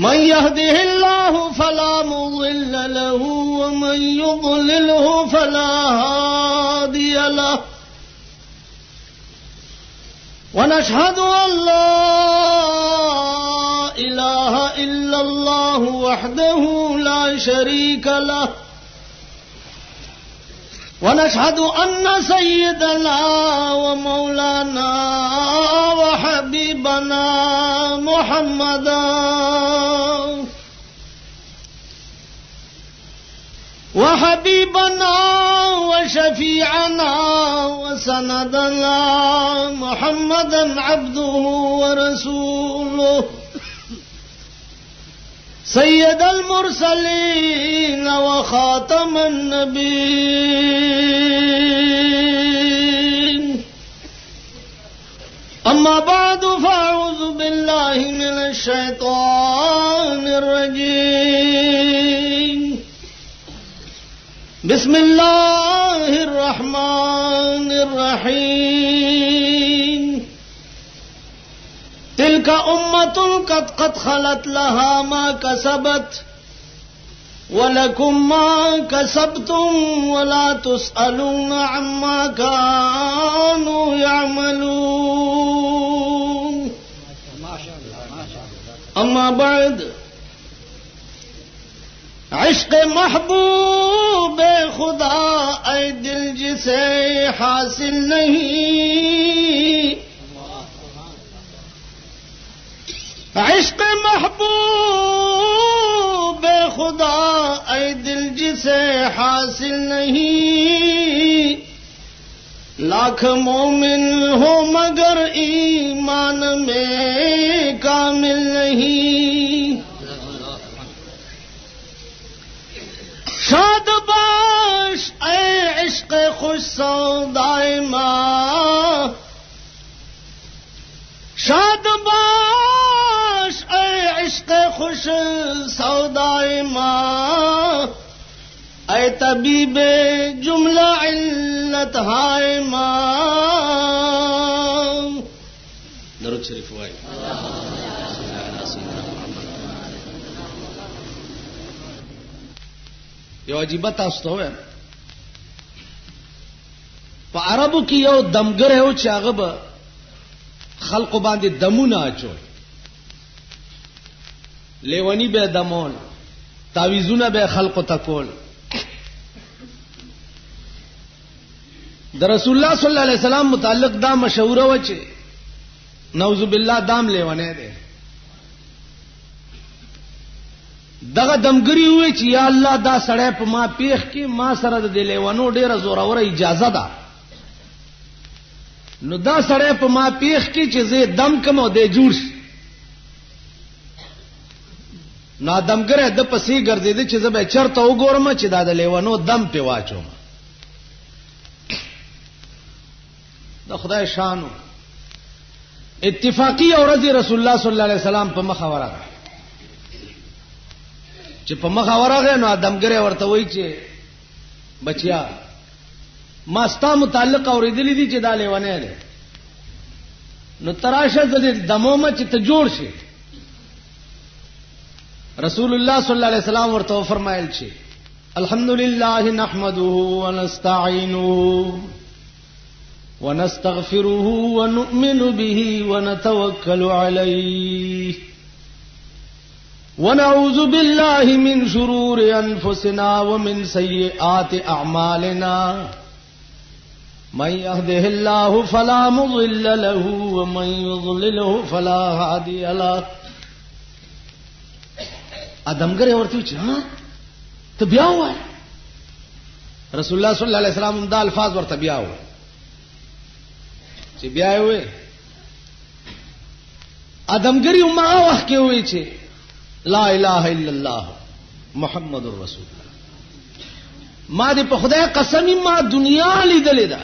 من يهده الله فلا مضل له ومن يضلله فلا هادي له ونشهد أن لا إله إلا الله وحده لا شريك له ونشهد أن سيدنا ومولانا وحبيبنا محمدا وشفيعنا وسندنا محمدا عبده ورسوله سيد المرسلين وخاتم النبيين أما بعد فأعوذ بالله من الشيطان الرجيم بسم الله الرحمن الرحيم تلك أمة قد خلت لها ما كسبت ولكم ما كسبتم ولا تسألون عما كانوا يعملون أما بعد عشق محبوب خدا اے دل جسے حاصل نہیں عشق محبوب خدا اے دل جسے حاصل نہیں لاکھ مومن ہو مگر ایمان میں کامل نہیں شاد باش اے عشق خوش سودائے ماں شاد باش اے عشق خوش سودائے ماں اے طبیب جملہ علت ہائے ماں درود شریف ہوئے یو عجیبه تاسو ته وایم په عربو کې یو دمګر یو چې هغه به خلقو باندې دمونه اچول لیونی به دمول تعویذونه به خلقو تکول د رسول الله صلی الله علیه وسلم متعلق دا مشوره و چې نعوذ بالله دام لیونه دی دغه دمګری وی چې یا الله دا سړی په ما پیخ کې ما سره د لیوانو ډیره زوره اجازه ده نو دا سړی په ما پیخ کې چې زه دم کوم او د جوړ شي نا دمګره د پسې ګرځیدي چې زه به چرته وګورم چې دا د لیوانو دم په واچوم د خدای شانو اتفاقی اورځي رسول الله صلی الله علیه وسلم په مخ ورغه چې په مخ ورغه نو دمګره ورته وای چې بچیا ما ستا متعلق اوریدلې دي چې دا لیوانه ده نو تراشه د دمومه چې ته جوړ شي رسول الله صلی الله علیه وسلم ورته فرمایل چې الحمدلله نحمده ونستعينه ونستغفره ونؤمن به ونتوكل عليه ونعوذ بالله من شرور أنفسنا ومن سيئات أعمالنا من يهده الله فلا مضل له ومن يضلله فلا هادي له ادمګر ورته چې ها ته بیا وای رسول الله صلی الله علیه وسلم دا الفاظ ورته بیا وای چې بیا وای ادمګری ما وخت کې وای چې لا اله الا الله محمد رسول الله ما دې په خدای قسم ما دنیا لیدلې ده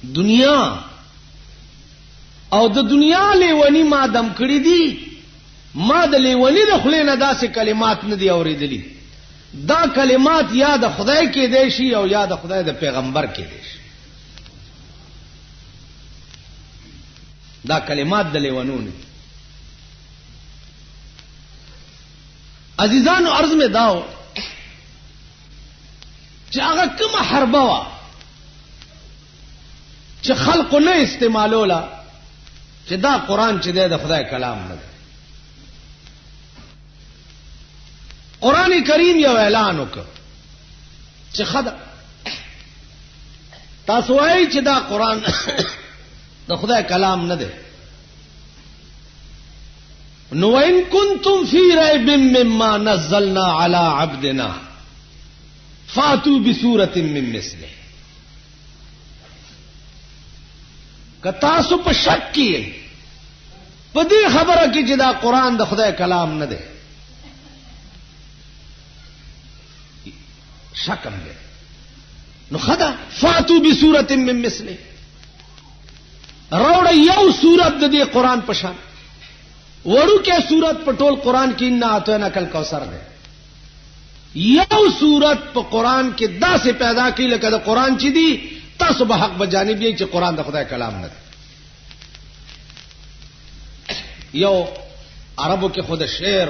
دنیا او د دنیا لیونی ما دم کړی دي ما د لیونی د خلینو داسې کلمات نه دی اوریدلی دا کلمات یا د خدای کې دی شي او یا د خدای د پیغمبر کې دی شي دا کلمات د لیونو نه عزیزانو عرض میں داو چې هغه کومه حربه وا چې خلقو نه استعمالولا چې دا قرآن چې دی د خدای کلام نه دی. قرآن کریم یو اعلان وکړ چې خدا تاسو وایي چې دا قرآن د خدای کلام نه دی. نو وَإِن كُنتُمْ فِي رَيْبٍ مِّمَّا نَزَّلْنَا عَلَىٰ عَبْدِنَا فَأْتُوا بِسُورَةٍ مِّن مِّثْلِهِ. که تاسو په شک کې په دې خبره کې چې دا قرآن د خدای کلام نه دی، شکم دی، نو خدا فَأْتُوا بِسُورَةٍ مِّن مِّثْلِهِ، راوړه یو سورت د دې قرآن په شان. وړو کې سورت په ټول قرآن کې انا اعطیناک الکوثر ده. یو سورت په قرآن کې داسې پیدا کی لکه د قرآن چې دی تاسو به حق بجانب یې چې قرآن د خدای کلام نه دی. یو عربو کې خود شعر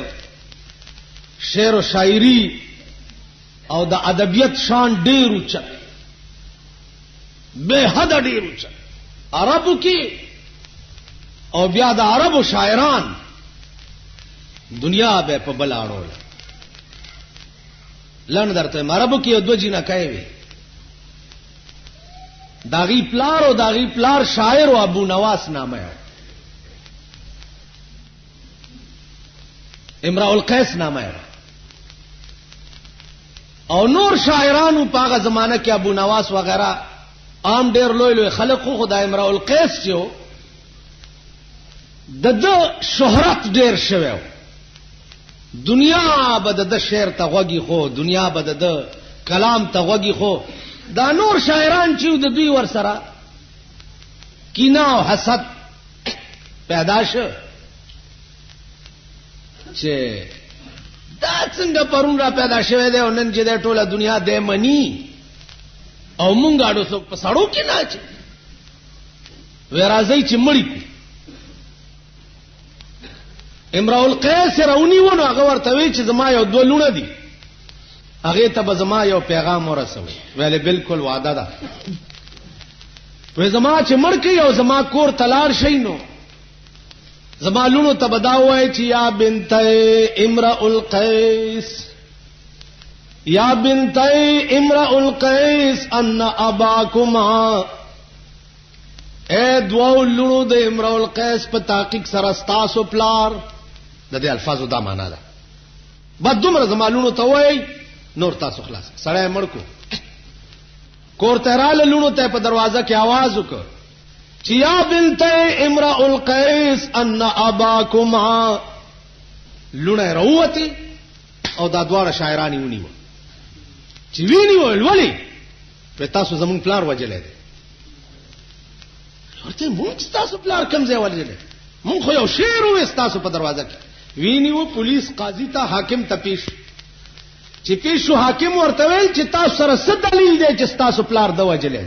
او شاعری او د ادبیت شان ډیر اوچت، بے حد ډیر اوچت عربو کې، او بیا د عربو شاعران دنیا به په بل اړول. لن درته عربو کې دو جنا کوي وي، داغي پلار او داغي پلار شاعر او ابو نواس نامه ہے، امرؤ القیس نامه ہے، او نور شاعرانو پاغه زمانہ کې ابو نواس وغیرہ عام ډیر لوی لوی خلقو. خدای امرؤ القیس چې د شهرت ډیر شوی، دنیا به د شعر ته غوږی خو، دنیا به د کلام ته غوږی خو. دا نور شاعران چې د دوی ور سره کینه او حسد پیدا شو چې دا څنګه پرون را پیدا شوی دی او نن چې د ټوله دنیا د منی او مونږ اډو څوک په سړو کې نه اچي ورازي چې مړی کو. امرؤ القیس راونی ونه هغه ورته وی چې زما یو دوه لونه دي، هغه ته به زما یو پیغام ورسوي. ویلې بالکل وعده ده. وې زما چې مړ کې او زما کور تلار شي نو زما لونو ته بدا وای چې یا بنت امرؤ القیس، یا بنت امرؤ القیس ان اباکما، اے دوو لونو د امرؤ القیس په تحقیق سره ستاسو پلار. د دې الفاظو دا معنا ده. بعد دومره زمالونو ته وای نور تاسو خلاص. سړی مړ کو، کور ته رااله، لونو ته په دروازه کې आवाज وکړ چې یا بنت امرؤ القیس ان اباکما. لونه راوته او دا دواړه شاعرانی ونیو چې ویني ولی په تاسو زمون پلار وجلې دي. ورته مونږ تاسو پلار کم ځای ولې؟ مونږ خو یو شعر و تاسو په دروازه کې وینیو. پولیس قاضي ته حاکم ته پیش چې پیشو حاکم ورته ویل چې تاسو سره څه دلیل دی چې تاسو پلار د وجلې؟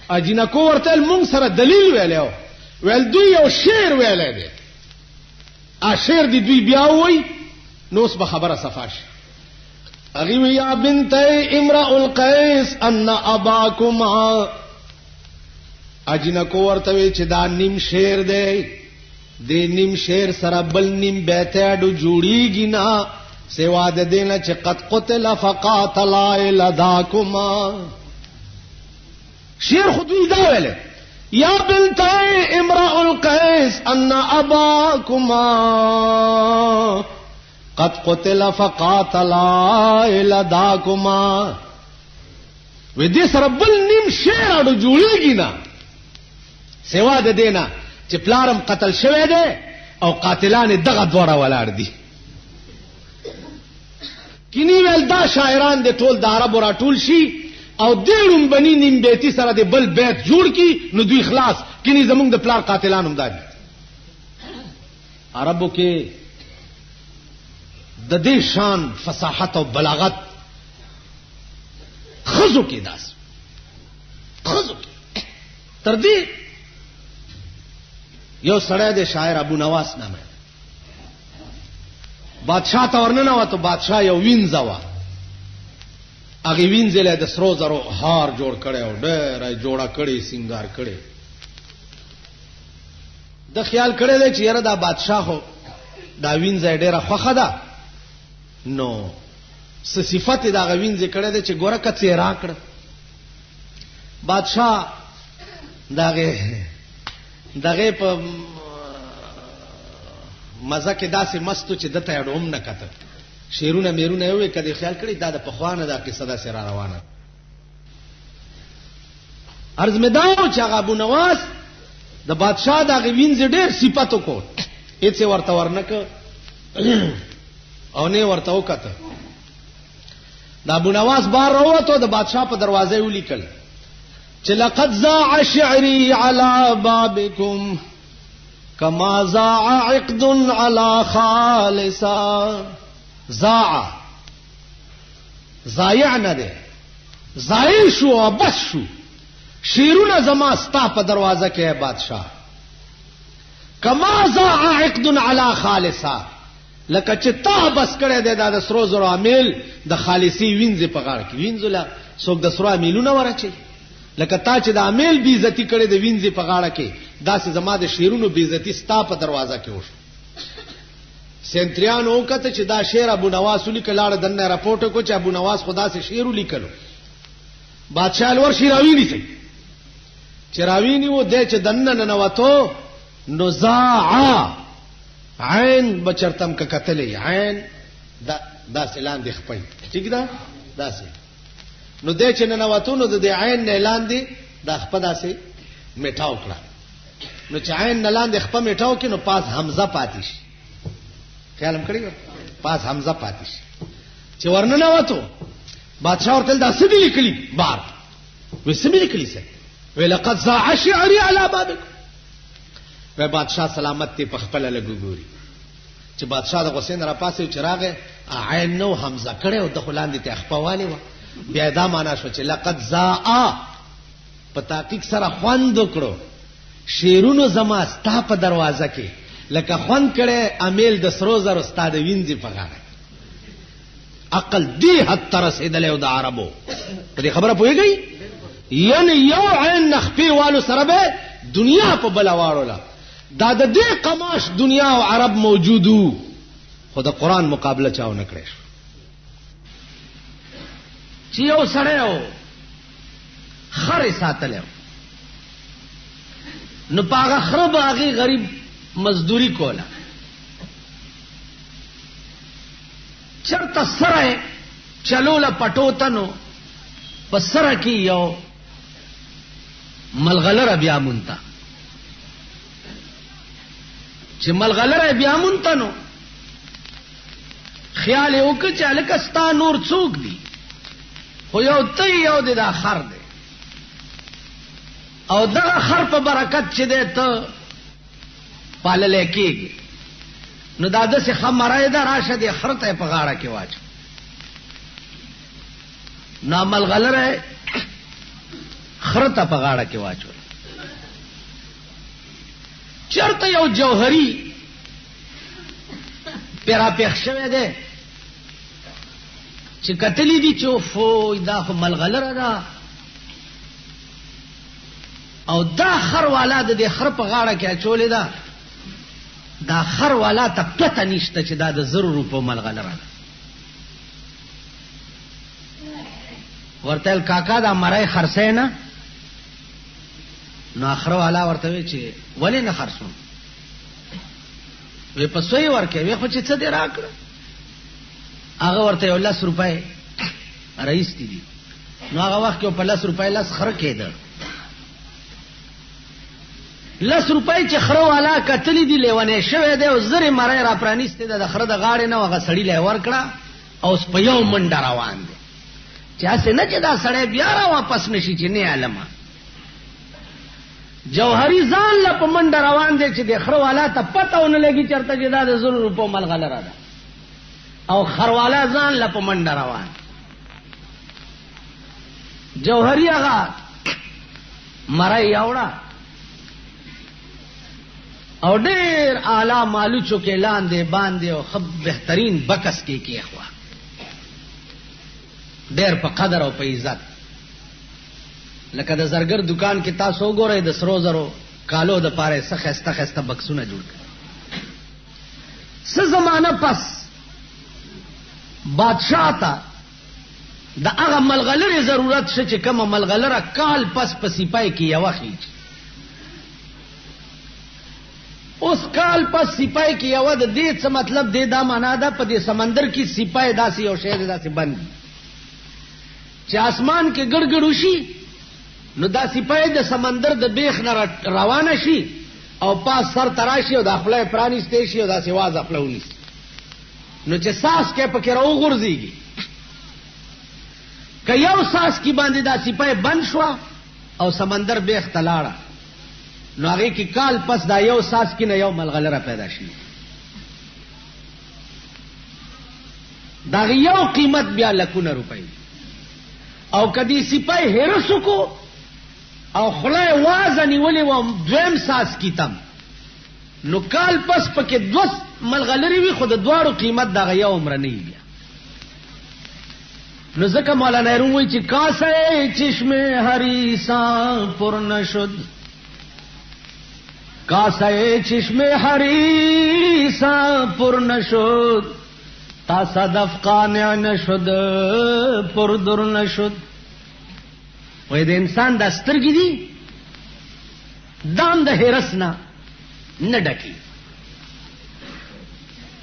اجینکو ورته مونږ سره دلیل ویلو، ویل دوی یو شعر ویلې دی، ا شعر دی دوی بیا وای نو اوس به خبره صفاش. اغي وی یا بنت امرؤ القیس ان اباکما. اجنکو ورته چې دا نیم شعر دی، د نیم شعر سره بل نیم بیت اډو جوړیږي نه سوا د دینه چې قد قتل فقاتل لداکما. شعر خود دا ویل یا بنت امرؤ القیس ان اباکما قد قتل فقاتل لداکما. و دې سره بل نیم شعر اډو جوړیږي نه سوا د دینه چې پلارم قتل شوی دی او قاتلان دغه دوړه ولاړ دي. کینی ول دا شاعران د ټول د عربو را ټول شي او دیړم بنی نیم بیتی سره د بل بیت جوړ کی نو دوی خلاص. کینی زمونږ د پلار قاتلان هم دي. عربو کې د دې شان فصاحت او بلاغت خزو کې داس خزو تر دې یو سړی د شاعر ابو نواس نامه بادشاہ ته ورننه وته. بادشاہ یو وینځه وا، هغه وینځه له د سرو زرو هار جوړ کړي او ډېر جوړه کړي سنگار کړي. د خیال کړي دی چې یاره دا بادشاہ هو دا وینځه ډېره خوخه ده، نو څه صفت دا غوینځه کړي دی چې ګوره کڅې راکړ. بادشاہ دغه په مزه کې داسې مستو چې دته اډوم نه کته. شیرونه میرونه یو کده خیال کړي دا د پخوانه دا قصه دا سره روانه. عرض مداو چې هغه ابو نواس د بادشاہ دا غوینځ ډېر صفاتو کو، هیڅ ورته ورنک او نه ورته وکته. دا ابو نواس بار راوته، د بادشاہ په دروازه ولیکل چې لقد زاع شعري على بابكم كما زاع عقد على خالصا. زاع ضایع نه ده، ضایع شو او بس شو. شیرونه زما ستا په دروازه کې بادشاہ. کما زاع عقد على خالصا، لکه چې تا بس کړه د د سرو زرو عامل د خالصي وینځ په غاړه کې. وینځله څوک د سرو عاملونه ورچي، لکه تا چې د عامل بی عزتی کړي د وینځ په غاړه کې، داسې زما د شیرونو بی عزتی ستا په دروازه کې وشو. سنتریان وکته چې دا شعر ابو نواس لیکل، لاړ دنه راپورټ کو چې ابو نواس خدا سے شعر لیکلو. بادشاہ ور شیراوی ني سي چراوی و دې چې دنه نه نواتو نو زاع عین بچرتم کا قتلې عین دا سلان دی خپل ٹھیک ده داسې نو دې چې نه نواتو نو د عین نه لاندې دا خپل داسې میټاو کړه. نو چې عین نه لاندې خپل میټاو کې نو پاس حمزه پاتې شي. خیالم کړی پاس حمزه پاتې شي. چې ورنه نواتو بادشاہ ورته دا څه دی لیکلی بار وسمې لیکلی څه ولقد زاع شعري على بابك. و بادشاہ سلامت ته پخپل لګوري چې بادشاہ د حسین را پاسه چراغه عین نو حمزه کړي او د خلاندې ته خپواله و. بیا دا معنا شو چې لقد زاع په تحقیق سره خوند وکړو شیرونو زما ستا په دروازه کې لکه خوند کړي امیل د سرو زر استاد وینځي په غاړه. عقل دی حد تر رسیدل او د عربو په دې خبره پوهیږي. یعنی یو عین نخپی والو سره به دنیا په بلا واړولا. دا د دې قماش دنیا او عرب موجودو، خو د قران مقابله چاو نه کړی. چې یو سره او خر ساتل نو پاغه خرب هغه غریب مزدوری کوله. چرته سره چلوله پټوتنو په سره کې یو ملغلره بیا مونتا چې ملغلره بیا مونتا نو خیال یو که چې الکستا نور څوک دی خو یو ته یو د خر دی او دغه خر په برکت چې دی ته پالل کېږي. نو دا داسې خمرای ده راشه دی خر ته په غاړه کې واچو. نو ملغلره خرته په غاړه کې واچو. چرته یو جوهری پیرا پیښ شوی دی چې کتلی دي چې فو دا خو ملغلره ده او دا خر والا د خر په غاړه کې اچولې ده. دا خر والا ته پته نشته چې دا د 100 روپو ملغلره ده. ورته کاکا دا مړی خرڅه نه. نو اخر والا ورته وی چې ولې نه خرڅوم؟ وی په سوی ورکه وی خو چې څه دی راکړه. هغه ورته 10 روپۍ رئیس دي. نو هغه وخت کې په 10 روپۍ 10 خر کېده. 10 روپۍ چې خر والا کتلې دي لیونه شوی دی او زری مړی را پرانیسته د خر د غاړې نه هغه سړی له ورکړه او په یو منډه روان دي. چا څه نه چې دا سړی بیا را واپس نشي چې نه علمه. جوهری ځان له په منډه روان دي چې د خر والا ته پته ونه لګي چرته چې دا د 100 روپو ملغلره ده او خر والا ځان له په منډه روان. جوهری هغه مړی یوړه او ډیر اعلی مالوچو کې لاندې باندې او خب بهترین بکس کې اخوا ډیر په قدر او په عزت. لکه د زرګر دکان کې تاسو وګورئ د سرو زرو کالو د پاره سخسته خسته بکسونه جوړ کړي. څه زمانہ پس بادشاہ ته د هغه ملغلرې ضرورت شته چې کومه ملغلره کال پس په سپای کې یو خېج. اوس کال پس سپای کې یو د دې څه مطلب دی دا معنا ده په دې سمندر کې سپای داسې یو شی داسې بند چې اسمان کې ګړګړ وشي نو دا سپای د سمندر د بیخ نه روانه شي او پاس سر تراشي او د خپل پرانیسته شي او داسې واز خپل ونیسي نو چې ساس کې پکې راو غورځيږي. که یو ساس کی باندې دا سپای بند شو او سمندر بیخ تلاړه نو هغه کې کال پس دا یو ساس کې نه یو ملغلره پیدا شي. دا یو قیمت بیا لکونه روپۍ. او کدی سپای هرسو کو او خلای وازنی ولی و دویم ساس کی تم نو کال پس پکې دوس ملغلری وی خود دوارو قیمت دا یو عمر نه بیا. نو ځکه مولانا روي چې کاسه چشمه حریسان پر نشد کاسه چشمه حریسان پر نشد تا صدف قانع نشد پر در نشد. وې د انسان د سترګې دي دام د هرس نه ډکی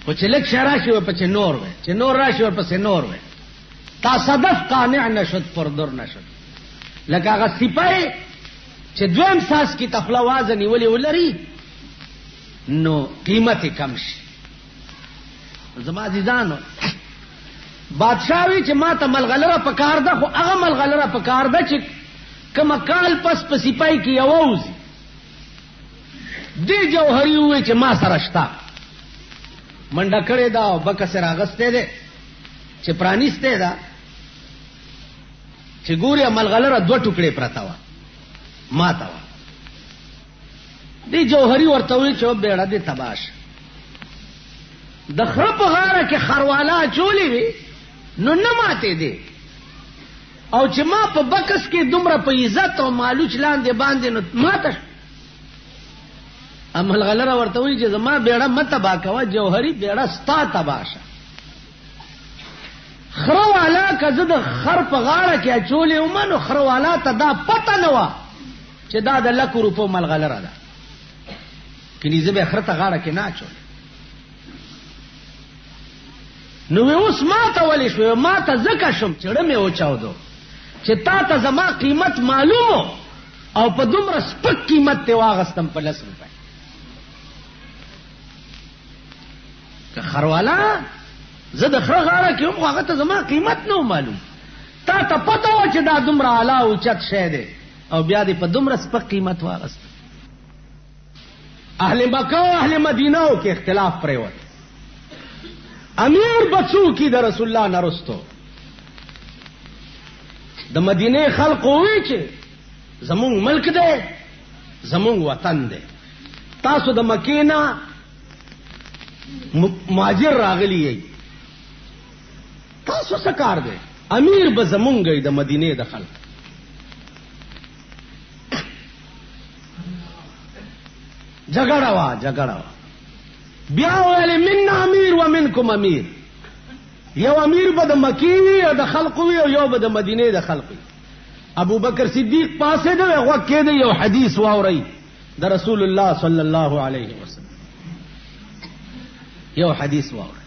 خو چې لک شراشي و پچې نور وې چې نور راشي و پسې نور وې تا صدف قانع نشد پر در نشد. لکه هغه سپای چې دویم ساس کی تخلا وازه نیولې ولري نو قیمت کم شي. زما عزیزانو بادشاہ وی چې ما ته ملغلره پکار ده خو هغه ملغلره پکار ده چې کما کال پس په سپای کې یووزي دی جوهری وی چې ما سره شتا منډه کړې دا او بکس راغسته ده چې پرانیسته ده چې ګوري ملغلره دوه ټوکړې پراته و ما تا و دی جوهری ورته وی چې بیړه دې تباش د خر په غاړه کې خروالا چولې وی نو نه ماته دي او چې ما په بکس کې دومره په عزت او مالوچ لاندې باندې نو ماته عمل غلره ورته وی چې زما بیړه مت با کوا جوهری بیړه ستا تباشه. خروالا کزه د خر په غاړه کې چولې ومنو خروالا ته دا پته نه و چې دا د لکو روپو مل غلره ده کله زه به خرته غاړه کې نه چول. نو اوس ما ته ولې شو ما ته زکه شم چړه مې اوچاو دو چې تا ته زما قیمت معلومو او په دومره سپک قیمت ته واغستم په 10 روپے. که خروالا زه د خره غاړه کې هم هغه ته زما قیمت نه معلوم تا ته پته و چې دا دومره اعلی او چت شی دی او بیا دې په دومره سپک قیمت واغست. اهل مکه او اهل مدینه کې اختلاف پریوت. امیر بچو کی د رسول الله نرستو د مدینه خلق وی چې زمون ملک دی زمون وطن دی تاسو د مکې نه مهاجر راغلی یی تاسو څه کار دی امیر به زمونږی د مدینه د خلق جګړه وا بیا ویل من امیر و منکم امیر یو امیر به د مکی او د خلق وی او یو به د مدینه د خلق. ابو بکر صدیق پاسه دی هغه کې دی یو حدیث واوري د رسول الله صلی الله علیه وسلم یو حدیث واوري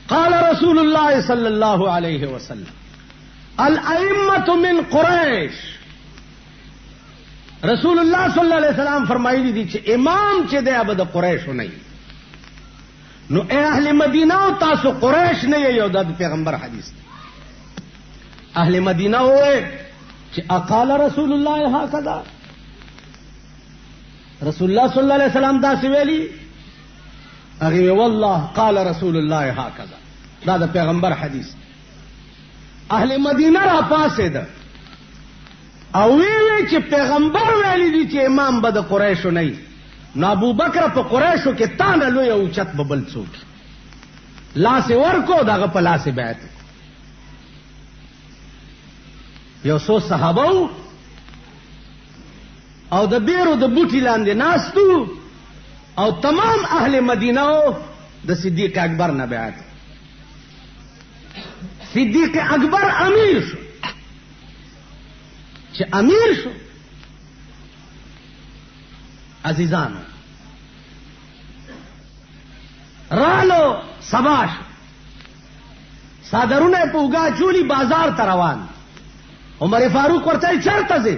قال رسول الله صلی الله علیه وسلم الائمه من قریش. رسول الله صلی الله علیه وسلم فرمایلی دي چې امام چې دی ابد قریش نه نو اهل مدینه او تاسو قریش نه یو د پیغمبر حدیث. اهل مدینه وې چې اقال رسول الله هكذا رسول الله صلی الله علیه وسلم دا ویلي هغه والله قال رسول الله هكذا دا د پیغمبر حدیث. اهل مدینه را پاسه ده او وی چې پیغمبر ویلی دی چې امام به د قریشو نه نو ابو بکر په قریشو کې تانه لوی او چت ببل څوک لاس ورکو دغه په لاس بیعت یو څو صحابه او د بیرو د بوټي لاندې ناستو او تمام اهل مدینه د صدیق اکبر نه بیعت صدیق اکبر امیر شو چې امیر شو عزیزانو رالو سباش صادرونه په وګا چولی بازار ته روان عمر فاروق ورته چرته زی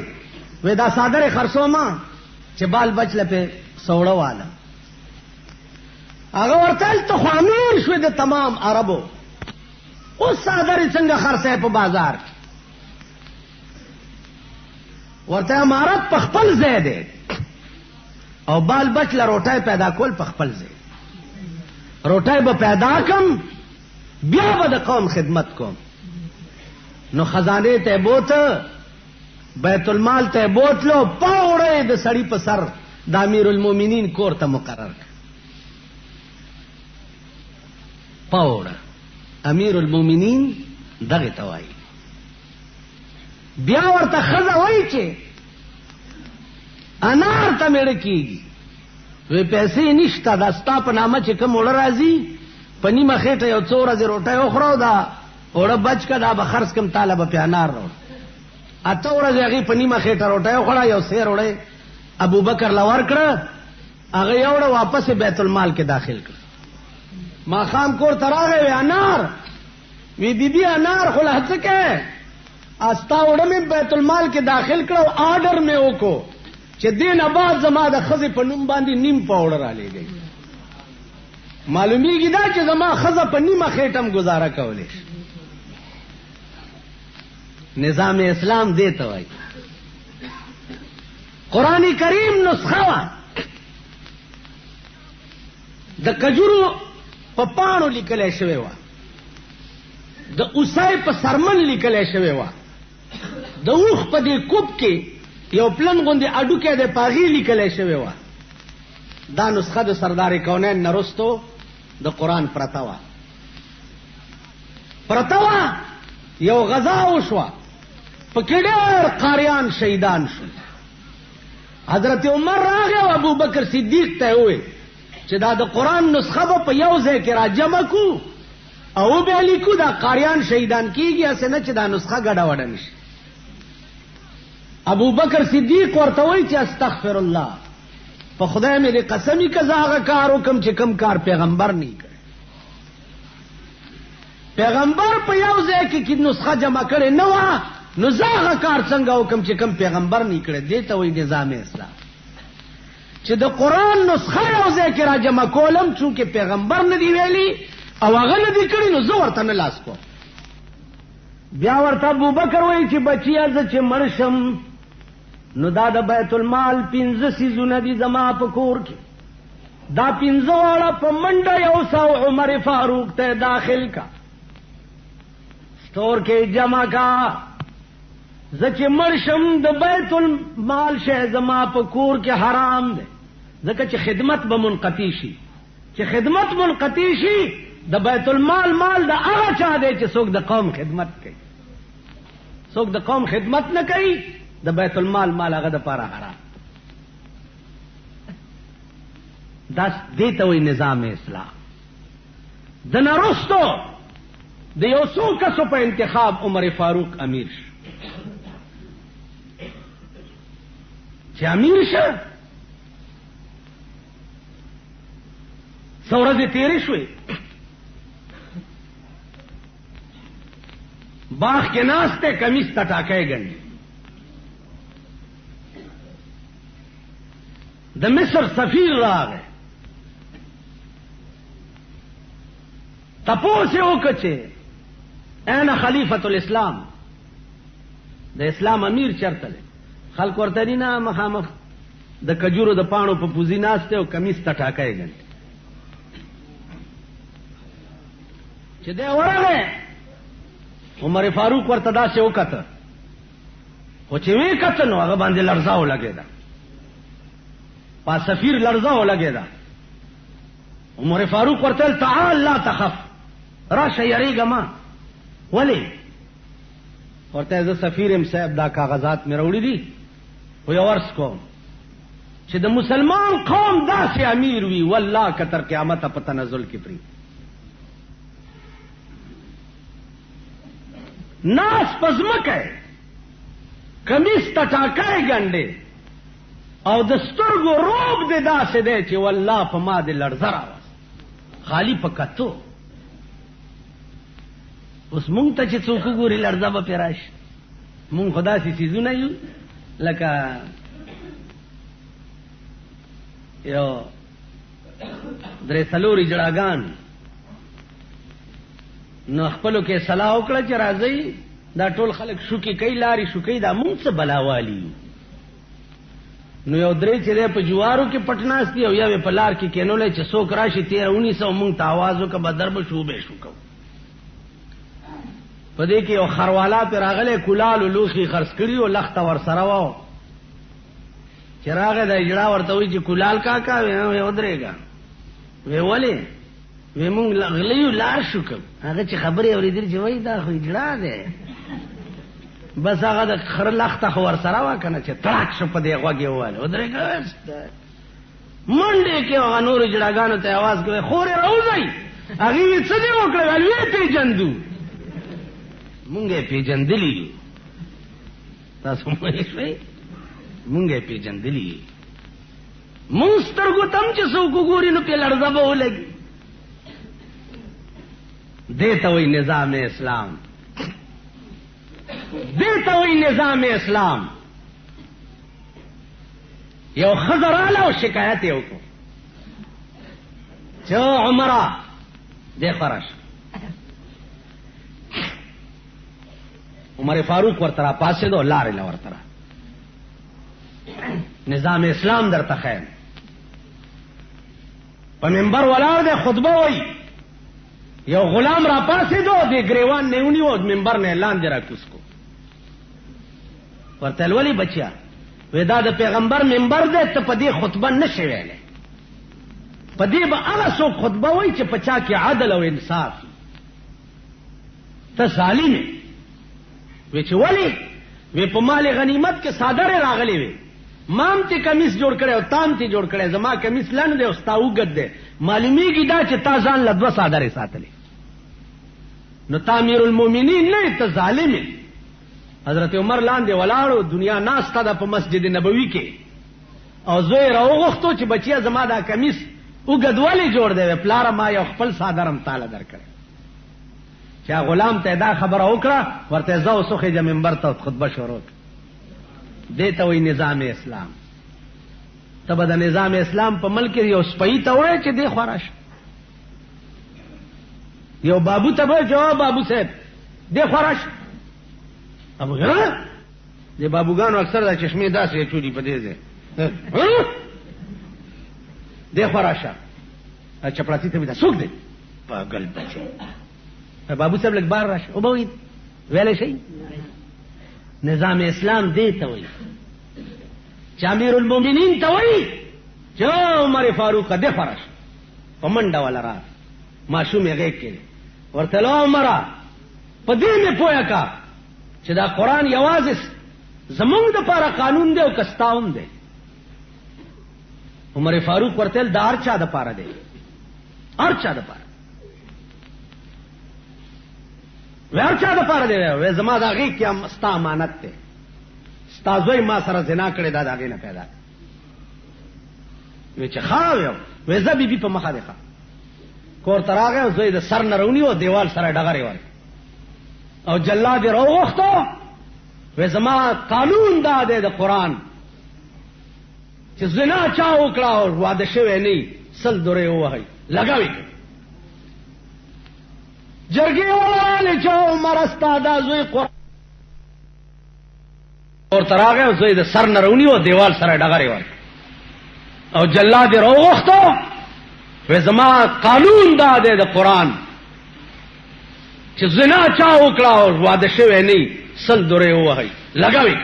وې دا صادره خرڅوما چې بال بچ لپه سوړه والا هغه ورته ته خو امیر شو د تمام عربو او صادره څنګه خرڅه په بازار ورته امارت په خپل ځای دی او بال بچ له روټای پیدا کول په خپل ځای روټای به پیدا کم بیا به د قوم خدمت کوم نو خزانه ته بوت بیت المال ته بوتلو پاوړې د سړی په سر د امیر المؤمنین کور ته مقرر پاوړه امیر المؤمنین دغه توای بیا ورته خزه وای چې انار ته مړ کیږي وی پیسې نشته دا ستا په نامه چې کوم وړ راځي په نیمه خېټه یو څو ورځې روټۍ وخورو دا وړه بچ که دا به خرڅ کم طالبه په انار راوړ اته ورځې هغې په نیمه خېټه روټۍ وخوړه یو سیر وړی ابوبکر له ورکړه هغه یې وړه واپس بیت المال کې داخل کړه ماښام کور ته راغی وی انار وی بیبي انار خو له څه کوې استا وړه مې بیت المال کې داخل کړه او آرډر مې وکړو چې دین آباد زما د خزې په نوم باندې نیم پاوډر را لېږئ معلومیږي دا چې زما خزه په نیمه خېټم گزاره کولی شي نظام اسلام دې ته وایي قرآن کریم نسخه وه د کجورو په پاڼو لیکلی شوې وه د اوسای په سرمن لیکلی شوې وه د اوښ په دې کوب کې یو پلن غوندې اډوکی د پاغي لیکلی شوې وه دا نسخه د سردار کونین نه رستو د قرآن پرته وه یو غزا وشوه پکې ډېر قاریان شهیدان شول حضرت عمر راغی او ابوبکر صدیق ته وویل چې دا د قرآن نسخه به په یو ځای کې را جمع کو او بیا لیکو دا قاریان شهیدان کیږي هسې نه چې دا نسخه ګډه وډه نشي ابوبکر صدیق ورته وایي چې استغفر الله په خدای مې دې قسمی که زه هغه کار وکم چې کم کار پیغمبر نه کړی پیغمبر په یو ځای کې نسخه جمع کړې نه وه نو زه هغه کار څنګه وکم چې کم پیغمبر نه کړی دې ته وایي نظام اسلام چې د قرآن نسخه یو ځای کې را جمع کولم چونکې پیغمبر نه دی ویلي او هغه نه دی کړی نو زه ورته نه لاس کوم بیا ورته ابوبکر وایي چې بچیه زه چې مړ شم نو دا د بیت المال 15 سیزونه دي زما په کور کې دا 15 واړه په منډه یو سو عمر فاروق ته داخل کا سٹور کې جمع کا زه چې مړ شم د بیت المال شی زما په کور کې حرام دی ځکه چې خدمت به منقطع شي چې خدمت منقطع شي د بیت المال مال د هغه چا دی چې څوک د قوم خدمت کوي څوک د قوم خدمت نه کوي د بیت المال مال هغه د پاره حرام دا دې ته وایي نظام اسلام د نرستو د یو څو کسو په انتخاب عمر فاروق امیر شو چې امیر شه څو ورځې تېرې شوې باغ کې ناست دی کمیس ته ټاکی ګنډي د مصر سفیر راغی تپوس یې وکړه چې این خلیفۃ الاسلام د اسلام امیر چرته دی خلک ورته دي نه مخامخ د کجورو د پاڼو په پوزي ناست دی او کمیس ته ټاکی ګنډي چې دی ورغی عمر فاروق ورته داسې وکته خو چې وی کته نو هغه باندې لړزه ولګېده، پا سفیر لړزه ولګېده. عمر فاروق ورته تعال لا تخف، راشه یریګه ما. ولی ورته زه سفیر ام صاحب دا کاغذات مې راوړي دي، خو یو عرض کوم چې د مسلمان قوم داسې امیر وي والله که تر قیامته په تنزل کې پرې ناس پزمکه کمیس تټاکای ګنډې او د سترګو روب دې داسې دی چې والله په ما دې لړزه راوست خالی په کتو. اوس مونږ ته چې څوک ګوري لړزه به پې راشي. مونږ خو داسې څیزونه یو لکه یو درې څلورې جړاګان، نو خپلو کې صلاح وکړه چې راځئ دا ټول خلک شوکې کوي، لارې شوکې، دا مونږ څه بلاوالي یو. نو یو درې چې دی په جوارو کې پټ ناست دي او یو یې په لار کې کینولی چې څوک راشي 13-19 مونږ ته آواز وکړه به در به شو به شو کوو. په دې کې یو خروالا پې راغلی کلالو لوښي خرڅ کړي او لخته ورسره وه. چې راغی دا اجړا ورته وایي چې کلال کاکا وی ودرېږه. وی ولې؟ وی مونږ غلیو لار شو کوو. هغه چې خبرې اورېدلې چې وایي دا خو اجړا دی، بس هغه د خره لخته خو ورسره وه که نه چې تړاک شو په دې غوږ یې وویل ودرېږه. منډې کې هغه نورو جړاګانو ته اواز کوي خورې راوځئ. هغې وی څه دې وکړه؟ ویل ویې پېژندو. مونږ یې پېژندلي یو. تاسو پوه شوئ؟ مونږ یې پېژندلي یو. مونږ سترګو ته هم چې څوک وګوري نو پې لړزه به ولګي. دې ته وایي نظام اسلام، دې ته وایي نظام اسلام. یو ښځه راله او شکایت یې وکړو چې عمره دې خوا راشه. عمر فاروق ورته را پاسېدو، لارې له ورته را نظام اسلام درته ښیم. په منبر ولاړ دی خطبه وایي، یو غلام را پاسېدو دې ګریوان نه ونیو منبر نه لاندې را کوز کو. ورته ویل ولې بچیا؟ وی دا د پیغمبر منبر دی، ته په دې خطبه نه شې ویلی. په دې به هغه څوک خطبه وایي چې په چا کې عدل او انصاف. ته ظالم یې. وی چې ولې؟ وی په مال غنیمت کې صادرې راغلې وي، مام ته کمیس جوړ کړی او تام ته جوړ کړی، زما کمیس لنډ دی او ستا اوږد دی، معلومیږي دا چې تا ځان له 2 صادرې ساتلې. نو تا امیر المؤمنین نه، ته ظالم یې. حضرت عمر لاندې ولاړو، دنیا ناسته ده په مسجد نبوي کې، او زوی راوغوښتو چې بچیا زما دا کمیس اوږد ولې جوړ دی؟ پلاره ما یو خپل صادرم تاله درکړی. چې غلام ته دا خبره وکړه، ورته زه اوس وخېږه منبر ته خطبه شروع کړه. دې ته وایي نظام اسلام. ته به د نظام اسلام په ملک کې یو سپۍ ته وایې چې دې خوا راشه، یو بابو ته به جواب بابو صاحب دې خوا راشه. ابو غیره دې بابوګانو اکثر دا چشمې داسې چولي په دې ځای دې خوا راشه. چپړاسي ته دا څوک دی؟ پاگل بچی. بابو صاحب لږ بار راشه. او به وایي ویلی شئ نظام اسلام دې ته وایي چې امیر المؤمنین ته وایي چې عمر فاروق دې خوا راشه. په منډه والا را ماشوم یې غېږ کې ورته له عمره په دې مې پوهه کا چې دا قرآن یوازې زمونږ دپاره قانون دی او که ستا هم دی. عمر فاروق ورته ویل دا هر چا دپاره دی، هر چا دپاره. وی هر چا دپاره دی. وی زما د هغې کې ستا امانت دی، ستا زوی ما سره زنا کړې دا د هغې نه پیدا. وی چې ښه وی زه بي بي په مخه دی ښه. کور ته راغی او زوی د سر نه راونیو، دیوال سره ډغرې ورکړې او جلاد یې راوغوښتو. وی زما قانون دا دی د قرآن چې زنا چا وکړه او واده شوی نه 100 دورې ووهئ لګوي. جرګې وویلې چې عمره ستا دا زوی قرآن کور ته راغی او زوی د سر نه راونیو، دیوال سره ډغرې ورکړې او جلاد یې راوغوښتو. وی زما قانون دا دی د قرآن چې زنا چا وکړه او واده شوی نه 100 دورې ووهئ لګوي.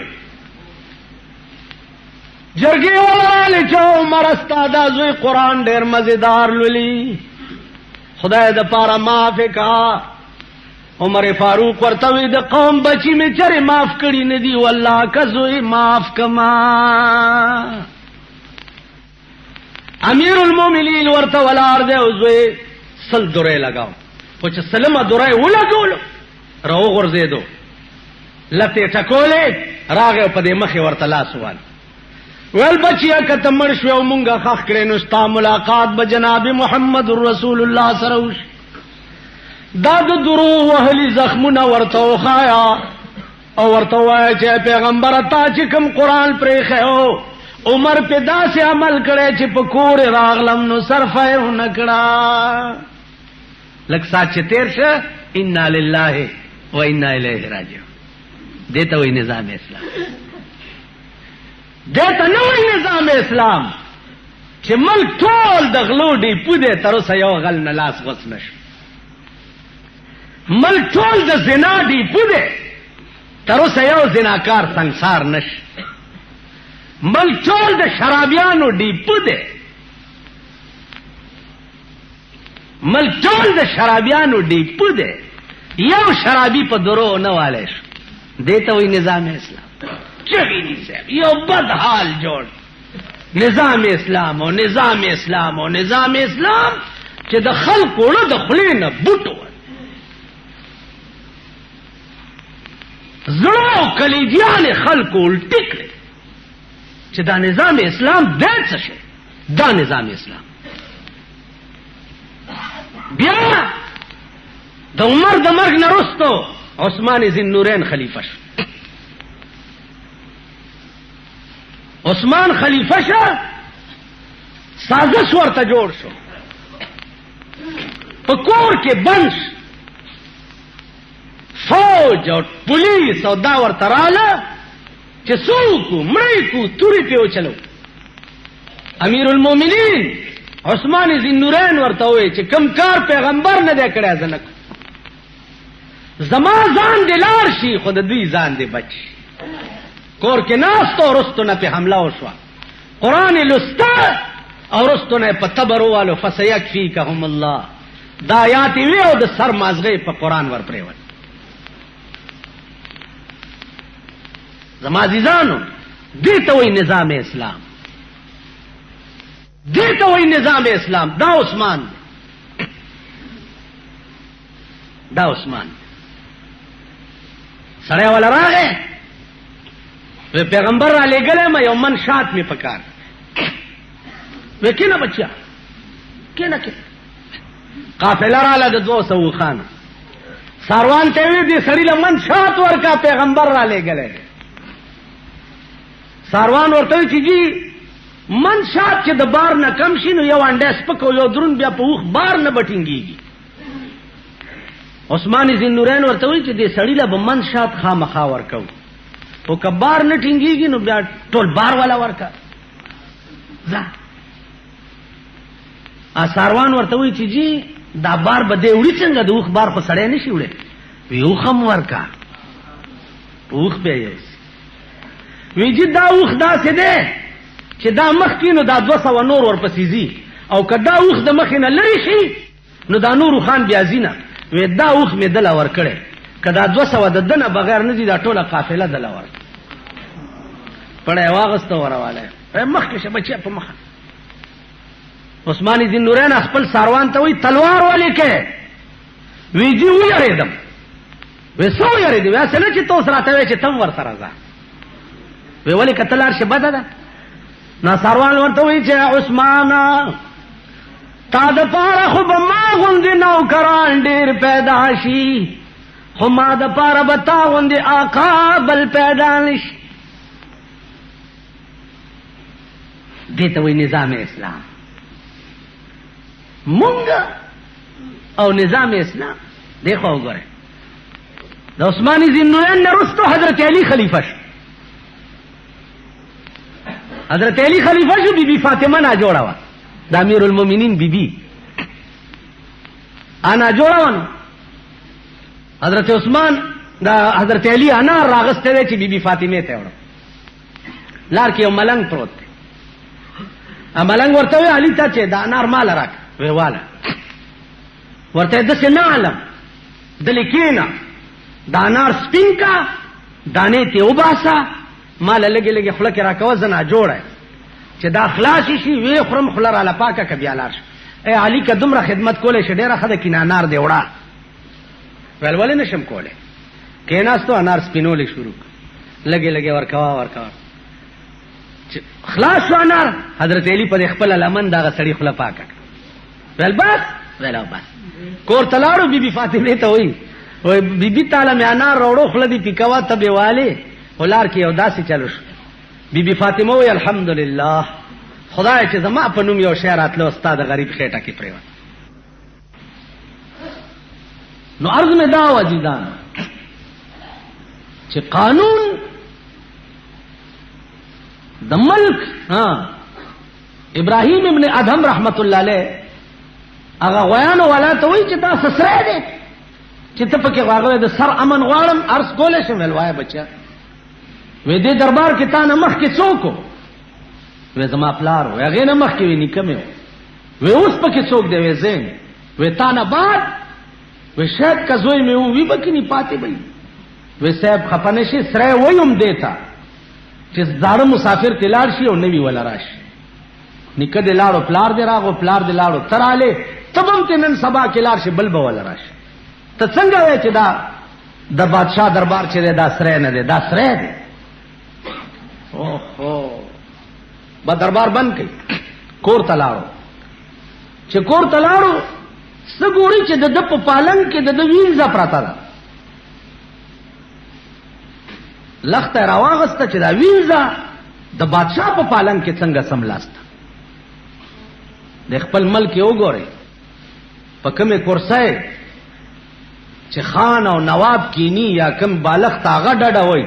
جرګي ولاله چې عمر استاد زوی قران ډېر مزیدار لولي خدای د پاره معاف کا. عمر فاروق ورته وی د قوم بچی می چرې معاف کړی نه دی والله کزوی معاف کما. امیر المؤمنین ورته ولار دی او زوی سل درې لگاو خو چې سلمه درې ولګول راو غرزیدو لته ټکولې راغه په دې مخې ورته لاس وال ول بچیا کته مړ شو مونږه خخ کړي نو ستا ملاقات به جناب محمد رسول الله سره وش. دا د درو وهلي زخمونه ورته وخایا او ورته وای چې پیغمبر تا چې کوم قران پرې خو عمر په داسې عمل کړي چې په کور راغلم نو صرفه نکړه. لکه سات چې تیر شه انا لله و انا الیه راجعون. دیتا وی نظام اسلام دیتا نوی نظام اسلام چې ملک ټول د غلو ډیپو دی تر اوسه یو غل نه لاس غوڅ نشو. ملک ټول د زنا ډیپو دی تر اوسه یو زناکار سنگسار نش. ملک ټول د شرابیانو ډیپو دی ملک ټول د شرابیانو ډیپو دی یو شرابی په درو نه والے شو. دیتا وی نظام اسلام چگی نہیں صاحب یو بد حال جوڑ نظام اسلام او نظام اسلام او نظام اسلام چې د خلق وړو د خلینه بوټو زړه کلیجیان خلق الټی کړي چې دا نظام اسلام دې څه شي. دا نظام اسلام بیا د عمر د مرګ نه وروسته عثمان ذی النورین خلیفہ شو. عثمان خلیفہ شو سازش ورته جوړ شو په کور کې بند فوج او پولیس او دا ورته رااله چې څوک مړی کو توري پیو چلو. امیر المؤمنین عثمان ذی النورین ورته وی چې کم کار پیغمبر نه دی کړی ځنه زما ځان دی لار شي خو د دوی ځان دی بچ. کور کې ناستو رستو نه په حمله وشوه قرآن لسته او رستو نه په تبر والو فسیکفیکهم الله دا آیات وی او د سر مازغې په قرآن ور پرېول. زما عزیزانو دې ته وایي نظام اسلام دې ته وایي نظام اسلام. دا عثمان دا عثمان سړی ولا راغی پیغمبر را لېږلی ما یو من شات می پکار وی کینه بچیا کینه قافله راله د 200 خانه ساروان ته وی دې سړی له من شات ورکا پیغمبر را لېږلی. ساروان ورته چې جی من شات چې د بار نه کم شي نو یو انډه سپکو یو درون بیا په وخ بار نه بټینګيږي. عثمان ذی النورین ورته وی چې دې سړی له من شات خامخا ورکو او کبار نه ټینګيږي نو بیا ټول بار والا ورکا. ځه ساروان ورته وی چې جی دا بار به دې وړي څنګه د وخ بار په سړی نشي وړي. وی وخم ورکا وخ به یې وی چې دا وخ دا څه ده چې دا مخ کینو دا 200 نور ورپسې زی او کدا وخ د مخ نه لری شي نو دا نور خان بیا زینا وی دا وخ می دل ور کړي کدا 200 د دنه بغیر نه دي دا ټوله قافله دل ور پړې واغسته ورواله مخ کې شبچې په مخ. عثمان ذی النورین خپل ساروان ته وی تلوار ولیکه وی جی ویریدم وی سو یریدم واسه نه چې توس راته وی چې تم ور سره ځه وی ولی کتلار شه بده ده. نا ساروان ورته وی چې عثمان تا د پاره خو به ما غوندې نوکران ډېر پیدا شي خو ما د پاره به تا غوندې آقا بل پیدا نشي. دې ته وی نظام اسلام مونږ او نظام اسلام. دیکھو وګوره د عثمان ذی النورین نه وروسته حضرت علی خلیفہ شو. حضرت علی خلیفہ شو بی بی فاطمه نه جوړه وا د امیر المؤمنین بی بی انا جوړه ونه. حضرت عثمان دا حضرت علی انا راغسته چې بی بی فاطمه ته وړو لار کې یو ملنګ پروت ملنګ ورته وی علي ته چې دا انار مال راک وی والا ورته د څه نه علم د لیکینا دا انار سپین کا دانه ته وباسا مال لګي لګي خله کې راکوه زنا جوړه چې دا خلاص شي وی خرم خلر علا پاکه ک بیا لاش اے علي ک دمره خدمت کوله شه ډیره خده کینا انار دی وړه ولولې نشم کوله کیناستو انار سپینولې شروع لګي لګي ورکوا خلاص شو انار حضرت علی په خپل لمن دا سړی خپل پاکه ول بس ولا بس کور تلاړو بیبي فاطمه ته وای بیبي تعالی مې انار وروړو خپل دی پکوا ته بیواله ولار کې یو داسې چلو شو بیبي فاطمه وای الحمدلله خدای چې زما په نوم یو شعر اتلو استاد غریب خېټه کې پریوت نو عرض میں دا وجدان چې قانون د ملک ابراهیم ابن ادهم رحمت الله علیه هغه غویانو ولا ته وی چې دا سسره دي چې ته پکې واغله د سر امن غواړم ارس کولې شم ولوای بچا وې دې دربار کې تا نه مخ کې څوک وې زما پلار وې هغه نه مخ کې وې نکمه وې اوس پکې څوک دی وې زین وې تا نه بعد وې شاید کزوی مې وې بکې نه پاتې وې وې صاحب خپنه شي سره وېم دیتا چې زړه مسافر تلار شي او نوی ولا راشي نکه دې لاړو پلار دې راغو پلار دې لاړو تراله تبم تنن سبا کې لار شي بل به ولا راشي ته څنګه وای چې دا د بادشاہ دربار چې دا سره نه دی دا سره دی اوهو با دربار بند کړ کور تلاړو چې کور تلاړو سګوري چې د په پالنګ کې د وینځه پراته ده لخته راواغسته چې دا وینځه د بادشاہ په پالنګ کې څنګه سملاسته د خپل ملک یو ګوري په کومه کرسۍ چې خان او نواب کینی یا کم بالغ تاغه ډډه وای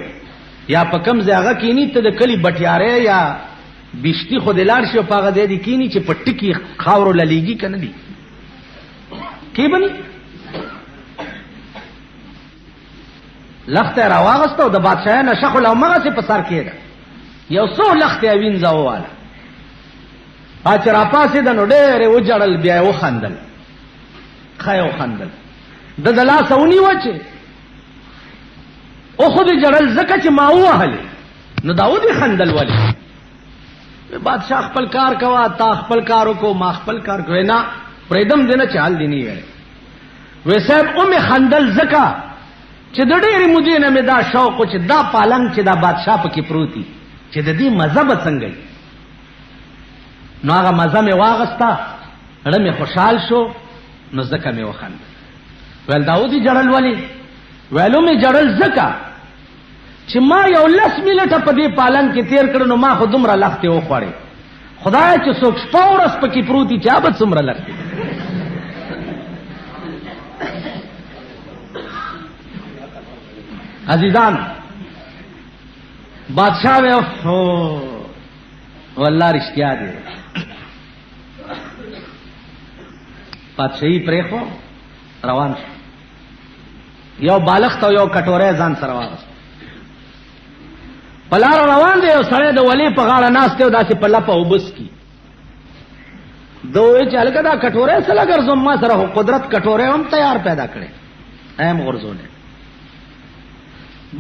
یا په کم ځای کینی ته د کلی بټیاره یا بشتی خو دلار شي په هغه دی کینی چې په ټکی خاورو للیږي کنه دی کی بني لخته راواغستو د بادشاہ نشه خو لمغه سي په سر کېده یو څو لخته وینځه واله اچ را پاسې د نو ډېر و جړل بیا و خندل خایو خندل د دلا سونی وچه او خو دې جړل زکه چې ما وهله نو داودي خندل ولی بادشاہ خپل کار کوا تا خپل کارو کو ما خپل کار کوي نه پردم دینه چال دی نه ویل وې صاحب اومه خندل زکه چې د ډېرې مودې نه مې دا شوق چې دا پالنګ چې دا بادشاہ پکې پروتي چې د دې مذهب څنګه نو هغه مزه مې واغستا اړه مې خوشحال شو نو زکه مې وخند ول داودي جړل ولی ویلو مې جړل زکه چې ما یو 10 منټه په دې پالن کې تیر کړو نو ما خو دومره لخته و خوړې خدای چې څوک شپورس پکې پروتي چا به څومره لخته عزیزان بادشاہ وې والله رښتیا دی پاتشاہي پرې خو روان شو یو بالغ ته یو کټوره ځان سره واغست پلار روان دی او سره د ولی په غاړه ناشته او داسې په لپه وبس کی دوی چې الګا دا کټوره سره ګرځم ما سره قدرت کټوره هم تیار پیدا کړي اهم غرزونه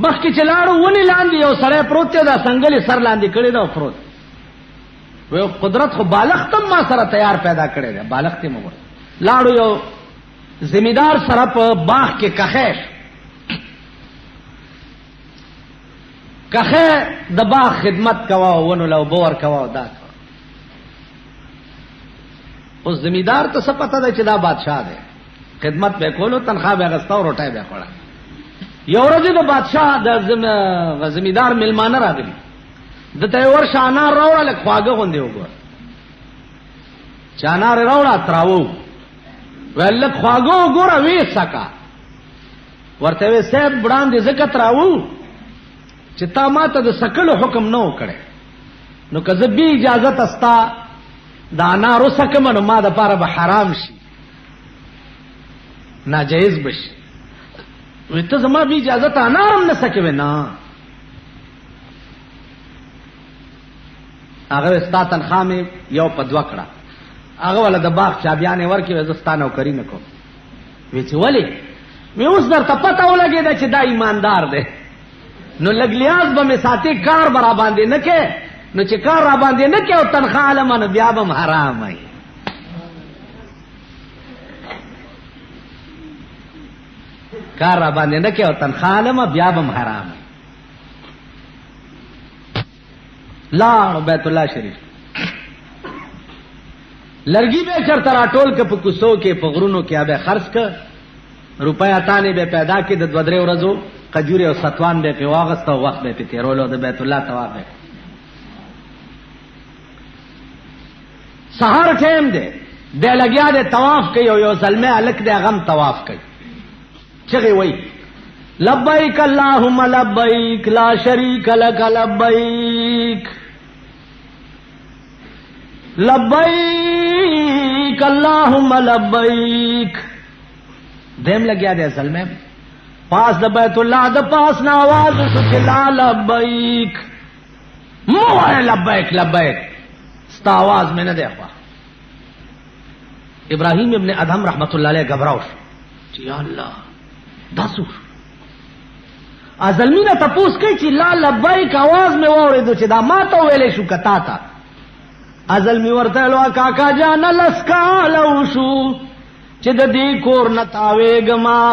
مخکې چلاړو ونی لاندې یو سره پروت دا څنګه سر لاندې کړي دا پروت و قدرت خو بالغ تم ما سره تیار پیدا کړي دا بالغ ته مور لاړو یو زمیدار سره په باغ کې کخه کخه د باغ خدمت کوا ونه لو بور کوا دا اوس زمیدار ته څه پته ده چې دا بادشاہ دی خدمت به کولو تنخواه به غستا او روټای به خوړه یو ورځ د بادشاہ د زمیدار ملمانه راغلی دته ورشه انار راوړل خواګه غوندې وګور چانار راوړا تراو ول خواګه وګوره وې سکا ورته وې صاحب بډان دې زکه تراو چې تا ماته د سکلو حکم نه وکړي نو که زه به اجازه تستا دا انار وسکم نو ما د پاره به حرام شي ناجایز بشي وې ته زما به اجازه ته انارم نه سکوي نه هغه ستا تنخوا مې یو په 2 کړه. هغه ولا د باغ چابیانې ورکې وې، زه ستا نوکري نه کوم. وی چې ولې؟ مې اوس درته پته ولګېده چې دا ایماندار دی، نو لږ لیاز به مې ساتې، کار به را باندې نه کې، نو چې کار را باندې نه کې او تنخوا علمه، نو بیا به م حرام وي. کار را باندې نه کې او تنخوا علمه، بیا به م حرام وي. لاړ بیت الله شریف، لرګي به چرته راټول که په کوڅو کې په غرونو کې به خرڅ که، روپیا تانې به پیدا کې، د 2-3 ورځو کجوري او ستوان به پې واغست او وخت به پې تېرولو، د بیت الله طواف به. سهار ټیم دی، دی لګیا دی طواف کوي، او یو زلمی هلک دی هغه هم طواف کوي، چغې وایي لبیک اللهم لبیک لا شریک لک لبیک لبیک اللهم لبیک. دیم لگیا دے اصل میں پاس د بیت اللہ د پاس نا آواز شو کہ لا لبیک، موے لبیک لبیک، ستا آواز میں نہ دیکھوا. ابراہیم ابن ادهم رحمت اللہ علیہ گھبراؤ شو چی یا اللہ داسو ازلمی نے تپوس کئی چی لا لبیک آواز میں ووڑے دو چی دا ما تو ویلے شو کتا تا. ازلمی ورتلو کاکا جان لسکالو شو چې د دې کور نه تاوېږما،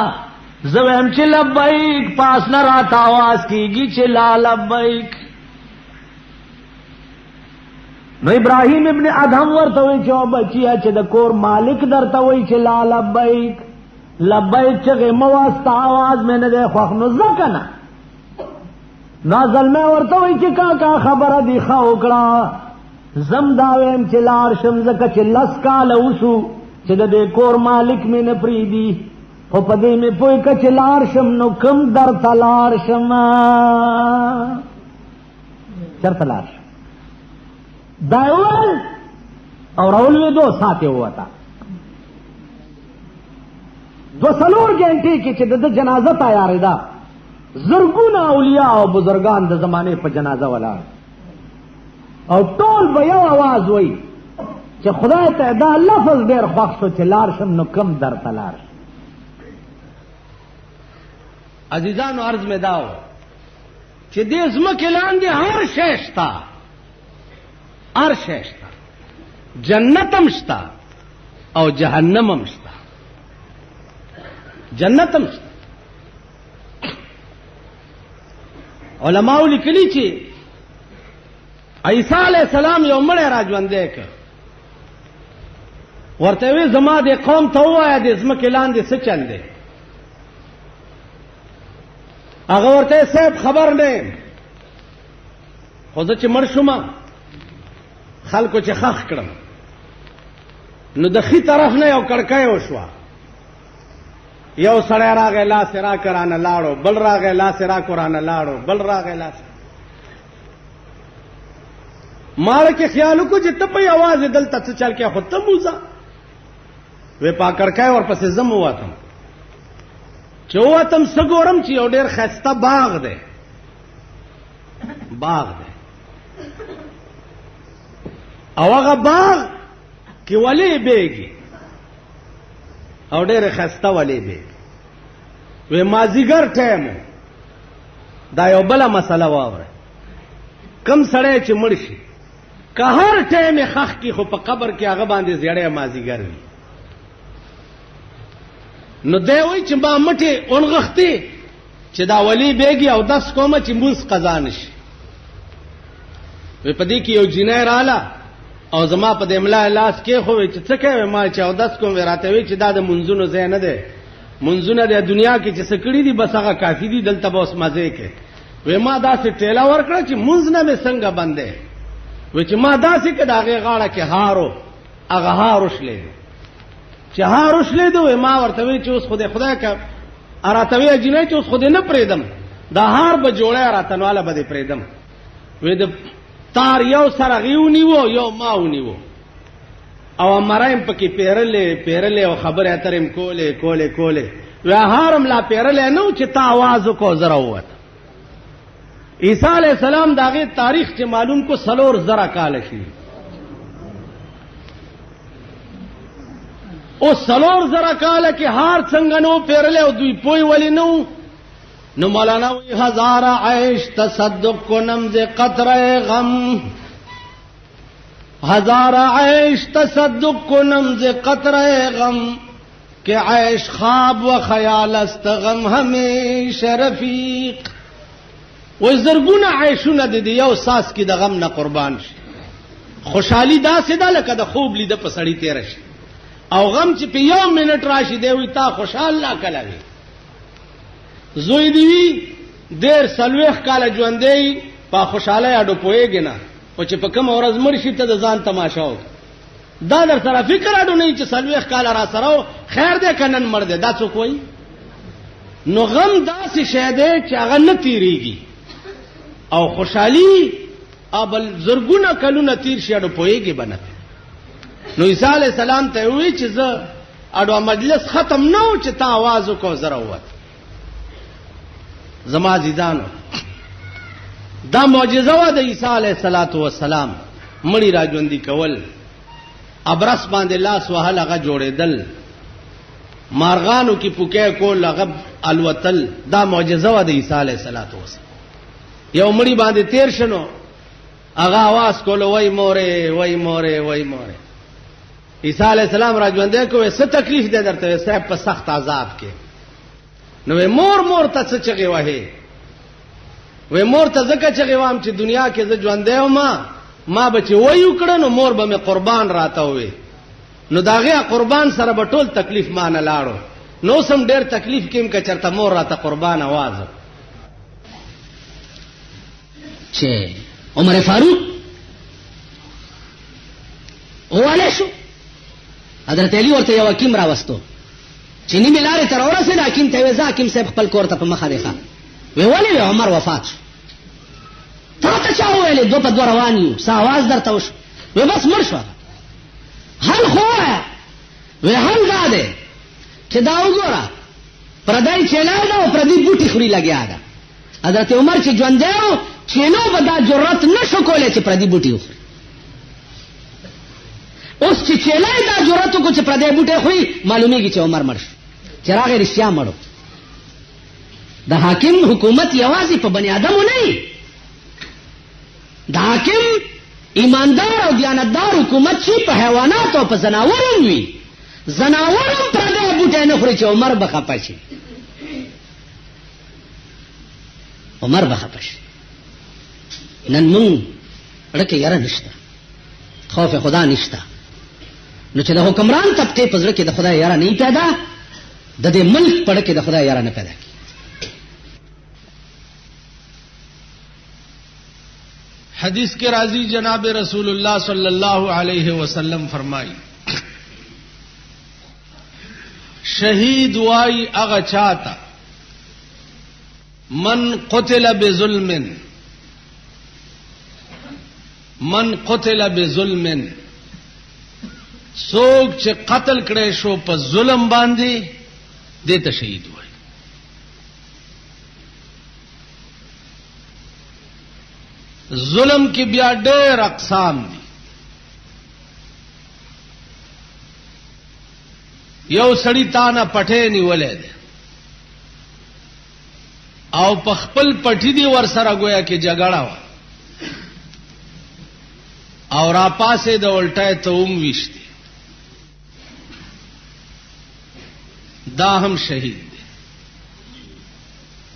زه ویم چې لبیک، پاس نه راته آواز کېږي چې لا لبیک. نو ابراهیم ابن ادهم ورته وایي چې او بچیا چې د کور مالک درته وایي چې لا لبیک لبیک چغې مه وه، ستا آواز مې نه دی خوښ، نو ځه که نه. نو زلمی ورته وایي چې کاکا خبره دې ښه وکړه، زم دا ویم چې لاړ شم، ځکه چې 10 کاله وشو چې د دې کور مالک مې نه پرېږدي، خو په دې مې پوه که چې لاړ شم نو کوم درته لاړ شم، چېرته لاړ شم. دا یې وویل او راولوېدو، ساعت یې ووته. 2-3 ګنټې کې چې د ده جنازه تیارېده، زرګونه اولیاء او بزرګان د زمانې په جنازه ولاړ، او ټول به یو آواز وایي چې خدای ته دا لفظ ډېر خوښ شو چې لاړ شم نو کم درته لاړ شم. عزیزانو عرض مې دا و چې دې ځمکې لاندې هر شی شته، هر شی شته، جنت هم شته او جهنم هم شته. جنت هم شته. علماء لیکلي چې عیسی علیہ السلام یو مړی را ژوندی کړ، ورته وی زما د قوم ته ووایه د ځمکې لاندې څه چل دی. هغه ورته صاحب خبر نه یم، خو زه چې مړ شوم خلکو چې خښ کړم نو د ښي طرف نه یو کړکۍ وشوه، یو سړی راغی لاس یې راکړ رانه لاړو، بل راغی لاس یې راکړو رانه لاړو، بل راغی لاس. ماړه کې خیال وکړو چې ته په یوازې دلته څه چل کې، خو ته موځه. وی پا کړکۍ ورپسې زه ووتم، چې ووتم څه ګورم چې یو ډېر ښایسته باغ دی، باغ دی، او هغه باغ کې ولې بیږي او ډېرې ښایسته ولې بیږي. وی مازدیګر ټایم دا یو بله مسله واوره، کم سړی چې مړ شي که هر ټایم یې خښ کي، خو په قبر کې هغه باندې زیړی مازدیګر وي. نو دی وایي چې ما مټې اونغښتې چې دا ولې بیږي او دس کومه چې مونځ قضا نه شي. وی په دې کې یو جینۍ راله او زما په دې ملا لاس کېښوی چې څه کوې؟ ما چې اودس کوم. وی راته وی چې دا د منځونو ځای نه دی، منځونه د دنیا کې چې څه کړي دي بس هغه کافي دي، دلته به اوس مزې کې. وی ما داسې ټیله ورکړه چې منځ نه مې څنګه بندې. وی چې ما داسې که د هغې غاړه کې هارو، هغه هار وشلېدو، چې هار وشلېدو. وی ما ورته وی چې اوس خو دې خدای که راته وی جینۍ چې اوس خو دې نه پرېږدم، دا هار به جوړی راتنواله به دې پرېږدم. وی د تار یو سره غي ونیوو، یو ما ونیوو، او مرایم پکې پیرلې او خبرې اترې کولې. وی هارم لا پیرلې نه و چې تا آواز وکړو، زه راووتم. عیسی علیہ السلام داغه تاریخ چې معلوم کو سلور زرا کال شي او سلور زرا کال کې هار څنګه نو پیرله او دوی پوي ولی نو مولانا وی ہزار عیش تصدق کو نمز قطرے غم ہزار عیش تصدق کو نمز قطرے غم کہ عیش خواب و خیال است غم ہمیشہ رفیق وہ زرگونا عیشونا دی یو ساس کی دا غم نہ قربان شي خوشحالی دا سدا لکه د خوب لید په سړی تیر شي او غم چې په یو منټ راشي دی وي تا خوشحال لا کلاوي زوی دیوی دیر سلوخ کال ژوندې په خوشاله اډو پويږي نه او چې په کوم ورځ مرشي ته د ځان تماشا و دا در سره فکر اډو نه چې سلوخ کال را سره خیر دې کنن مړ دې دا څوک وای نو غم داسې شه دې چې هغه نه تیریږي او خوشحالی ابل زرګونه کلونه تیر شي اډو پويږي بنه نو عیسی علی السلام ته وی چې زه اډو مجلس ختم نو چې تا आवाज وکاو زره وته زما عزیزانو دا معجزه و د عیسی علیه السلام مړی راځوندي کول ابرس باندې لاس وهل هغه جوړېدل مارغانو کی پوکې کول هغه الوتل دا معجزه و د عیسی علیه السلام یو مړی باندې تیر شنو هغه आवाज کول وای مورې وای مورې وای مورې عیسی علیه السلام راځوندې کوې څه تکلیف دې درته صاحب په سخت عذاب کې نو مور ته څه چغي وهي وې مور ته زکه چغي وام چې دنیا کې ز ژوندې ما بچي وایو کړه نو مور به مې قربان راته وي نو داغه قربان سره به ټول تکلیف مان لاړو نو سم ډېر تکلیف کېم که چرته مور راته قربان आवाज چې عمر فاروق اوله شو حضرت علی ورته یو حکیم راوستو چې نیمه لارې تر ورسېد حکیم ته وځه حکیم صاحب خپل کور ته په مخه دی ښه وی ولې عمر وفات شو تا ته چا ویلې دو په دوه روان یو څه आवाज درته وشو وی بس مړ شو حل خو وی حل دا دی چې دا وګوره پردای چلای دا او پردی بوټي خوري لګیا ده حضرت عمر چې ژوند دی چې نو به دا جرأت نشو کولای چې پردی بوټي وخوري اوس چې چلای دا جرأت کو چې پردی بوټي خوري معلومیږي چې عمر مړ شو چراغ رښتیا مړو د حاکم حکومت یوازې په بنی آدمو نه د حاکم ایماندار او دیانتدار حکومت چې په حیوانات او په زناورم وي زناورم پردی بوټي نه خوري چې عمر به خپه شي عمر به خپه شي نن مونږ ړکه یاره نشته خوف خدا نشته نو چې د حکمران طبقه په ځړ کې د خدای یاره نه پیدا د دې ملک پړ کې د خدای یاره نه پیدا کی حدیث کے راضی جناب رسول اللہ صلی اللہ علیہ وسلم فرمائی شہید وائی اغا چاہتا من قتل بظلم سوک چه قتل کړي شو په ظلم باندې دیتا شهید وای ظلم کی بیا ډېر اقسام دي یو سړی تانا پټه نیولې ده او په خپل پټی دی ور سره گویا کې جګړه و او را پاسه د الټه ته وشتي دا هم شهید دی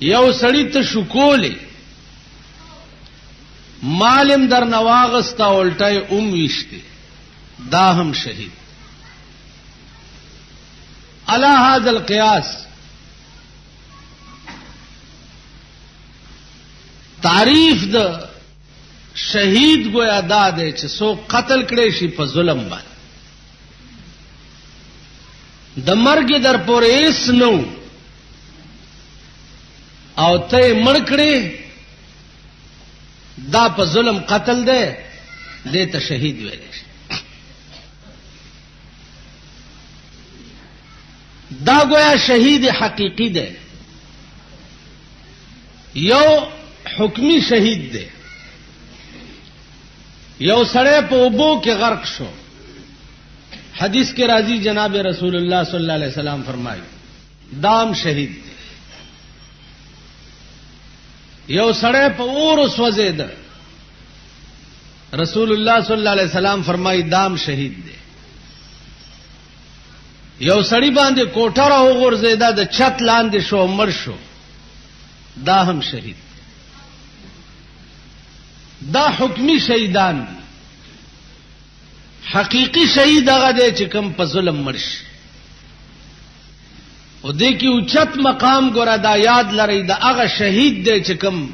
یو سړی ته شکولې مالم در نواغستا الټه وشتي دا هم شهید علی هذا القياس تعریف د شهید گویا دا دی چې سو قتل کړي شي په ظلم باندې د مرګ در پورې اس نو او ته مړ کړي دا په ظلم قتل دی دې ته شهید ویل شي دا گویا شهید حقیقی دی یو حکمی شهید دی. یو سړی په اوبو کې غرق شو. حدیث کې راځي جناب رسول الله صلی الله علیه وسلم فرمایي دام شهید دی. یو سړی په اور وسوځید. رسول الله صلی الله علیه وسلم فرمایي دام شهید دی. یو سړی باندې کوټه را وغورځیدا د چت لاندې شو مړ شو. دا هم شهید. دا حکمی شهیدان دي. حقیقی شهید هغه دی چې کوم په ظلم مړ شي. او دې کې اوچت مقام ګوره دا یاد لرئ دا هغه شهید دی چې کوم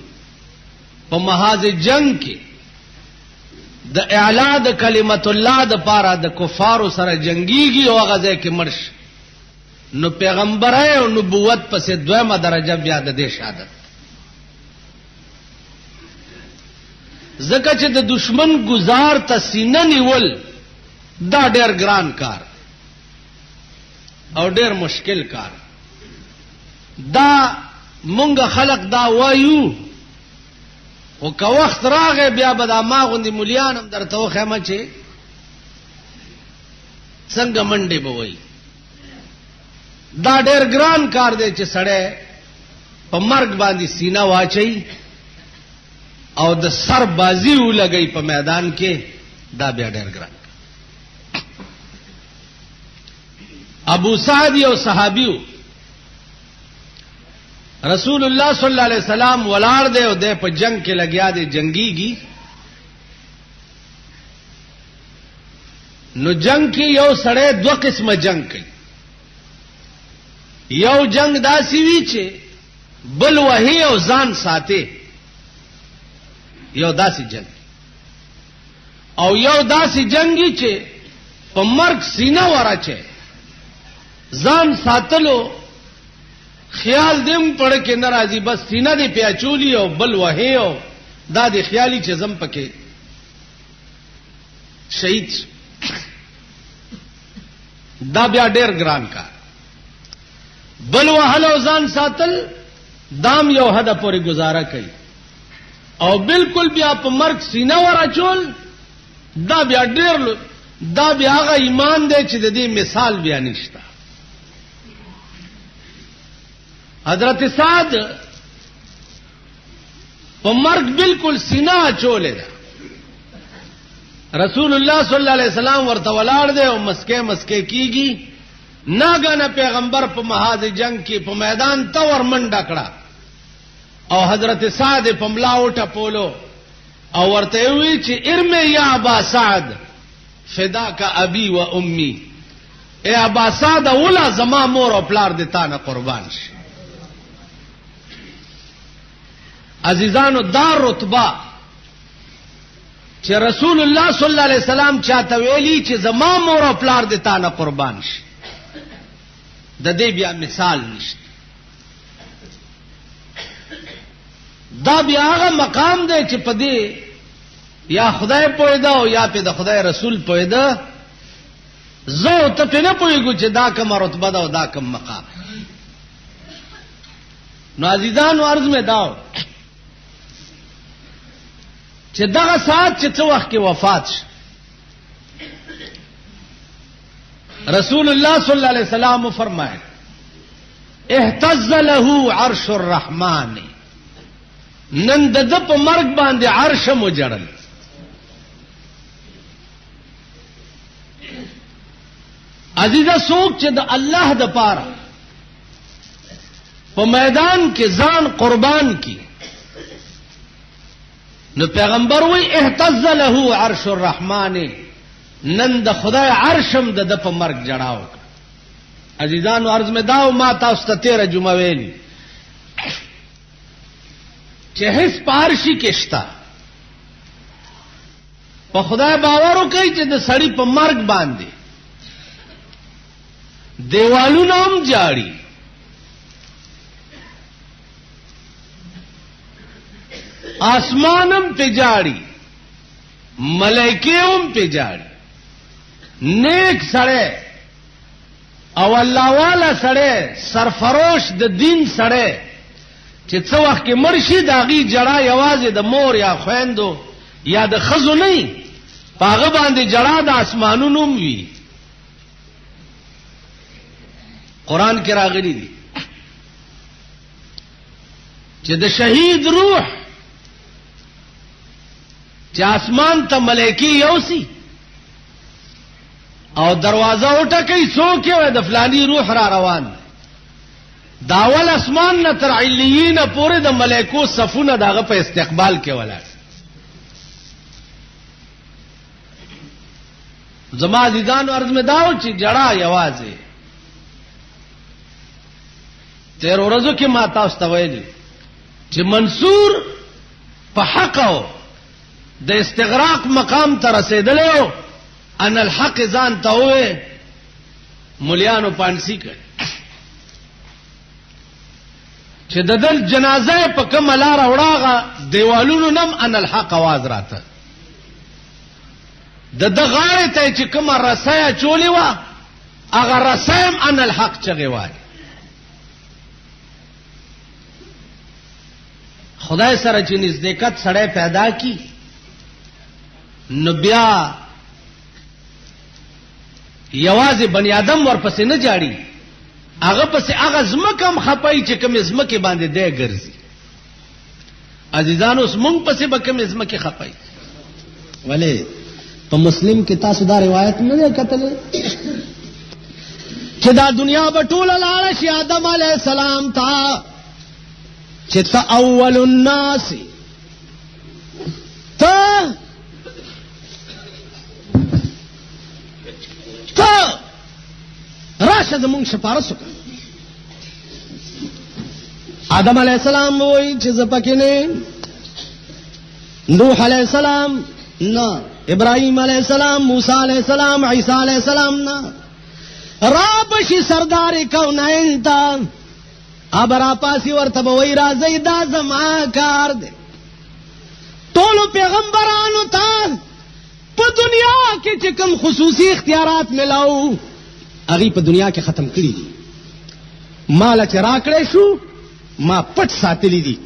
په محاذ جنگ کې د اعلا د کلمت الله د پاره د کفارو سره جنگيږي او هغه ځای کې مړ شي. نو پیغمبرای او نبوت پسې دویمه درجه بیا د دې شهادت. ځکه چې د دشمن گزار ته سینه نیول دا ډېر ګران کار او ډېر مشکل کار. دا مونږ خلق دا وایو او که وخت راغی بیا به دا ما غوندې مولیان هم درته وښیم چې څنګه منډې به وایي. دا ډېر ګران کار دی چې سړی په مرګ باندې سینه واچي او د سر بازی ولګي په میدان کې. دا بیا ډېر ګران. ابو سعد یو صحابیو رسول الله صلی الله علیه وسلم ولاړ دی او د په جنگ کې لګیا دی جنگيږي. نو جنگ کې یو سړی دوه قسمه جنگ کوي. یو جنگ داسې وی چې بل وهي او ځان ساتي. یو داسې جنگ او یو داسې جنگي چې په مرګ سینه وراچي. ځان ساتلو خیال دیم پړ کې ناراضي بس سینه دې پیاچولی او بل وهي او دا دې خیالي چې زم پکې شهید. دا بیا ډېر ګران کار. بل وهل او ځان ساتل دام یو حد پورې گزاره کوي او بالکل بیا په مرګ سینه وراچول دا بیا ډېر دا بیا هغه ایمان دی چې د دې مثال بیا نشته. حضرت سعد په مرګ بالکل سینه اچولې ده. رسول الله صلی الله علیه وسلم ورته ولاړ دی او مسکه مسکه کیږي. ناګانه پیغمبر په محاذ جنگ کې په میدان ته ورمنډه کړه او حضرت سعد په ملا وټپولو او ورته وی چې ارمه یا ابا سعد فداک ابي و امي. اے ابا سعد ولا زما مور او پلار دې تا نه قربان شي. عزیزانو دا رتبه چې رسول الله صلی الله علیه وسلم چاته ویلي چې زما مور او پلار دې تا نه قربان شي د دې بیا مثال نشته. دا بیا هغه مقام دی چې په دې یا خدای پوهیدا او یا په د خدای رسول پوهیدا. زه ته په نه پوهیږم چې دا کوم رتبه ده او دا کوم مقام. نو عزیزانو عرض مې داو چې دغه ساعت چې څو وخت کې وفات شي رسول الله صلی الله علیه وسلم فرمایي اهتز له عرش الرحمن. نن د په مرګ باندې عرش مجړل. عزیزه څوک چې د الله د پاره په میدان کې ځان قربان کی نو پیغمبر وی اهتز له عرش الرحمن. نن د خدای عرشم د په مرګ جړاو. عزیزانو عرض مې داو ما تاسو ته 13 جمعه ویلي چې هیڅ پارشي کېشتا په خدای باور وکړي چې د سړی په مرګ باندې دیوالونه هم جاړي آسمانم په جاړي ملائکه هم په جاړي. نیک سړی او الله والا سړی سرفروش د دین سړی چې څو وخت کې مرشي د هغې جړه یوازې د مور یا خویندو یا د ښځو نه وي، په هغه باندې جړه د اسمانونو هم وي. قرآن کې راغلي دي چې د شهید روح چې اسمان ته ملائکې یوسي او دروازه وټکوي، څوک یې د فلانی روح را روان دی، د اول اسمان نه تر علیین پورې د ملائکو صفونه د هغه په استقبال کې ولاړ. زما عزیزانو عرض مې دا و چې جړه یوازې تیر ورځو کې ما تاسو ته ویلي چې منصور په حق او د استغراق مقام ته رسېدلی و، ان الحق ځان ته ووې ملیانو پانسی کړ چې د دل جنازه په کومه لاره وړاغه دیوالونو نم ان الحق आवाज راته د غاړې ته چې کومه رسایه چولې وه هغه رسایم ان الحق چغې وایي. خدای سره چې نزدېکت سړی پیدا کی نو بیا یوازې بنی آدم ورپسې نه جاړي، هغه پسې هغه ځمکه هم خپایي چې کومې ځمکې باندې دی ګرځي. عزیزانو اوس مونږ پسې به کومې ځمکې خپایي. ولې په مسلم کې تاسو دا روایت نه دی کتلی چې دا دنیا به ټوله لاړه شي آدم علیه السلام ته چې ته اول الناس ته راشه زمونږ سپارښت وکړه. آدم علیه السلام وایي چې زه پکې نه، نوح علیه السلام نه، ابراهیم علیه السلام، موسی علیه السلام، عیسی علیه السلام نه، را بشي سردار کونین ته ابرا پاسی ورته به وایي راځئ دا زما کار دی. ټولو پیغمبرانو ته په دنیا کې چې کوم خصوصي اختیارات ملاو هغې په دنیا کې ختم کړي دي. ماله چې راکړی شو ما پټ ساتلی دي،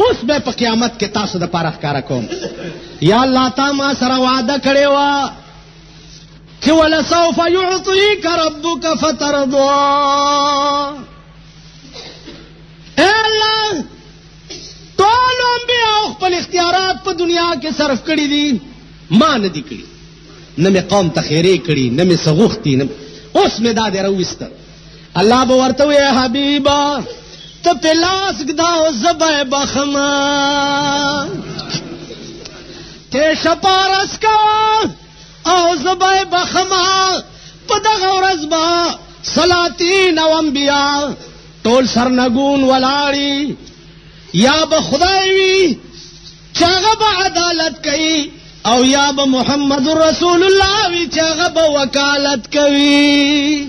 اوس به په قیامت کې تاسو د پاره ښکاره کوم. یا الله تا ما سره وعده کړې وه چې ولسوف یعطیک ربک فترضا. اے الله ټول انبیاء خپل اختیارات په دنیا کې صرف کړي دي، ما نه دي کړي، نه مې قوم ته خیرې کړي، نه مې څه غوښتي، اوس مې دا دی راوویسته. الله به ورته وایي حبیبه ته پې لاس ږدا او زه به یې بخمه، ته شپارس کوه او زه به یې بخمه. په دغه ورځ به سلاطین او انبیا ټول سرنګون ولاړي، یا به خدای وي چې هغه به عدالت کوي او یا به محمد رسول الله وي چې هغه به وکالت کوي.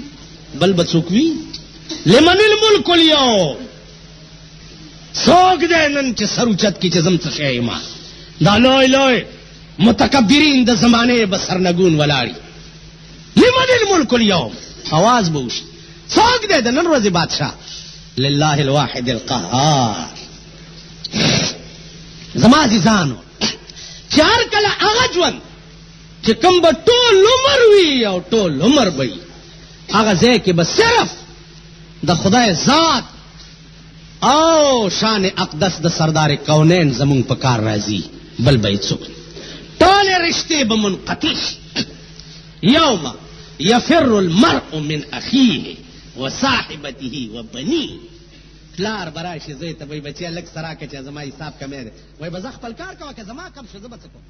بل به څوک وي؟ لمن الملک اليوم، څوک دی نن چې سر اوچت کړي چې زم څه شی یم؟ دا لوی لوی متکبرین د زمانې به سرنګون ولاړي. لمن الملک اليوم आवाज به وشي څوک دی د نن ورځې بادشاه؟ لله الواحد القهار. زما عزیزانو چې هر کله هغه ژوند چې کوم به ټول عمر وي او ټول عمر به وي هغه ځای کې به صرف د خدای ذات او شان اقدس د سردار کونین زمونږ په کار راځي، بل به هیڅوک. ټولې رشتې به منقطع شي. یوم یفر المرء من اخیه وصاحبته وبنیه. پلار به راشي زوی ته وایي بچیه لږ څه راکړه چې زما حساب کمی دی، وایي به زه خپل کار کوه که زما کم شو زه به څه کوم.